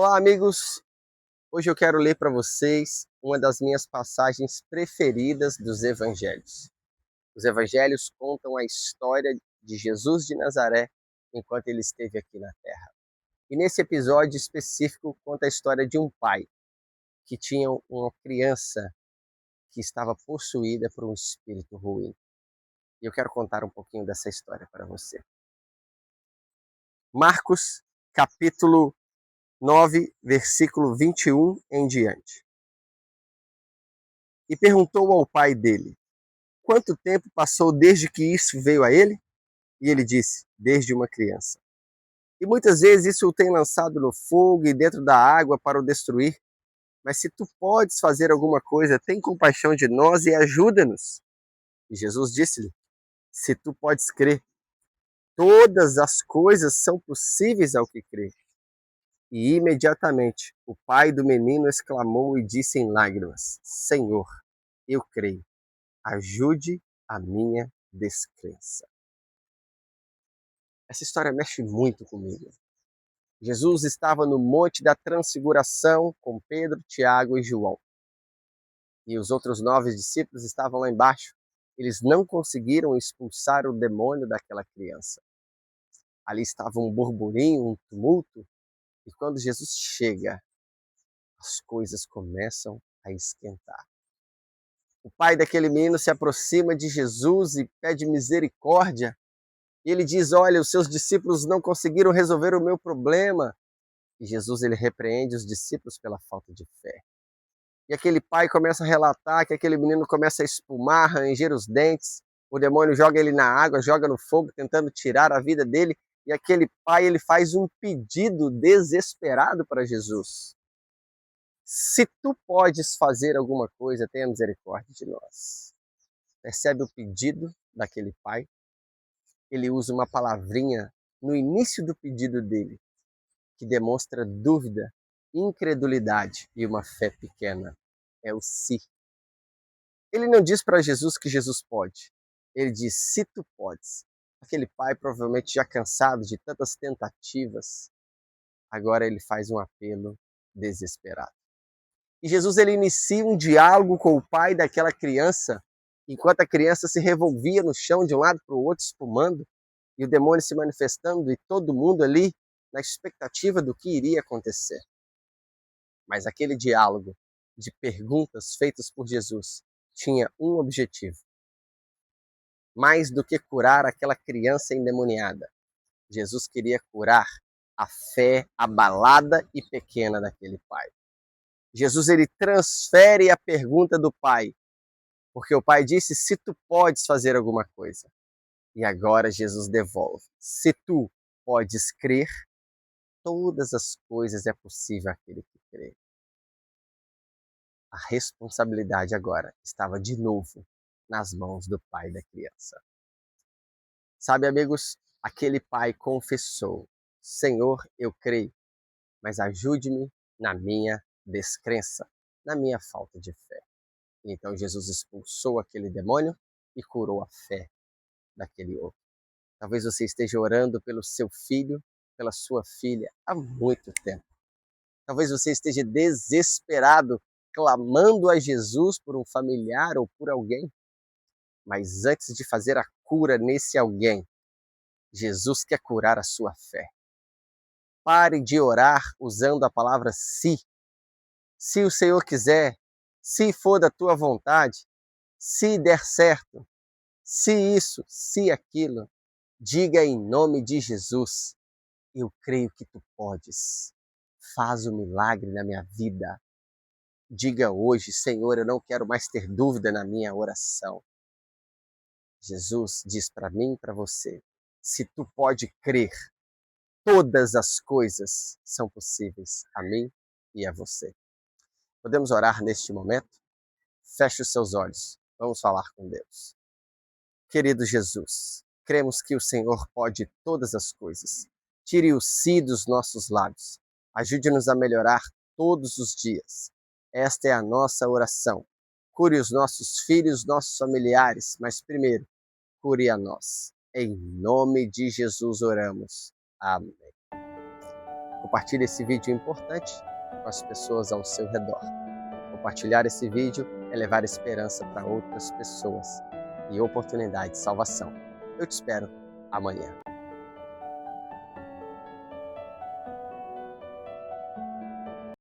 Olá, amigos! Hoje eu quero ler para vocês uma das minhas passagens preferidas dos Evangelhos. Os Evangelhos contam a história de Jesus de Nazaré enquanto ele esteve aqui na Terra. E nesse episódio específico conta a história de um pai que tinha uma criança que estava possuída por um espírito ruim. E eu quero contar um pouquinho dessa história para você. Marcos, capítulo 9, versículo 21 em diante. E perguntou ao pai dele: quanto tempo passou desde que isso veio a ele? E ele disse: desde uma criança. E muitas vezes isso o tem lançado no fogo e dentro da água para o destruir. Mas se tu podes fazer alguma coisa, tem compaixão de nós e ajuda-nos. E Jesus disse-lhe: se tu podes crer, todas as coisas são possíveis ao que crê. E imediatamente o pai do menino exclamou e disse em lágrimas: Senhor, eu creio, ajude a minha descrença. Essa história mexe muito comigo. Jesus estava no Monte da Transfiguração com Pedro, Tiago e João. E os outros 9 discípulos estavam lá embaixo. Eles não conseguiram expulsar o demônio daquela criança. Ali estava um burburinho, um tumulto. E quando Jesus chega, as coisas começam a esquentar. O pai daquele menino se aproxima de Jesus e pede misericórdia. E ele diz: olha, os seus discípulos não conseguiram resolver o meu problema. E Jesus ele repreende os discípulos pela falta de fé. E aquele pai começa a relatar que aquele menino começa a espumar, ranger os dentes. O demônio joga ele na água, joga no fogo, tentando tirar a vida dele. E aquele pai ele faz um pedido desesperado para Jesus. Se tu podes fazer alguma coisa, tenha misericórdia de nós. Percebe o pedido daquele pai? Ele usa uma palavrinha no início do pedido dele, que demonstra dúvida, incredulidade e uma fé pequena. É o se. Ele não diz para Jesus que Jesus pode. Ele diz, se tu podes. Aquele pai, provavelmente já cansado de tantas tentativas, agora ele faz um apelo desesperado. E Jesus ele inicia um diálogo com o pai daquela criança, enquanto a criança se revolvia no chão de um lado para o outro, espumando, e o demônio se manifestando, e todo mundo ali na expectativa do que iria acontecer. Mas aquele diálogo de perguntas feitas por Jesus tinha um objetivo. Mais do que curar aquela criança endemoniada, Jesus queria curar a fé abalada e pequena daquele pai. Jesus ele transfere a pergunta do pai, porque o pai disse, se tu podes fazer alguma coisa. E agora Jesus devolve, se tu podes crer, todas as coisas é possível àquele que crê. A responsabilidade agora estava de novo nas mãos do pai da criança. Sabe, amigos, aquele pai confessou, Senhor, eu creio, mas ajude-me na minha descrença, na minha falta de fé. Então Jesus expulsou aquele demônio e curou a fé daquele outro. Talvez você esteja orando pelo seu filho, pela sua filha há muito tempo. Talvez você esteja desesperado, clamando a Jesus por um familiar ou por alguém. Mas antes de fazer a cura nesse alguém, Jesus quer curar a sua fé. Pare de orar usando a palavra se. Se o Senhor quiser, se for da tua vontade, se der certo, se isso, se aquilo, diga em nome de Jesus, eu creio que tu podes. Faz um milagre na minha vida. Diga hoje, Senhor, eu não quero mais ter dúvida na minha oração. Jesus diz para mim e para você, se tu pode crer, todas as coisas são possíveis a mim e a você. Podemos orar neste momento? Feche os seus olhos. Vamos falar com Deus. Querido Jesus, cremos que o Senhor pode todas as coisas. Tire o si dos nossos lábios. Ajude-nos a melhorar todos os dias. Esta é a nossa oração. Cure os nossos filhos, nossos familiares, mas primeiro, cure a nós. Em nome de Jesus oramos. Amém. Compartilhe esse vídeo importante com as pessoas ao seu redor. Compartilhar esse vídeo é levar esperança para outras pessoas e oportunidade de salvação. Eu te espero amanhã.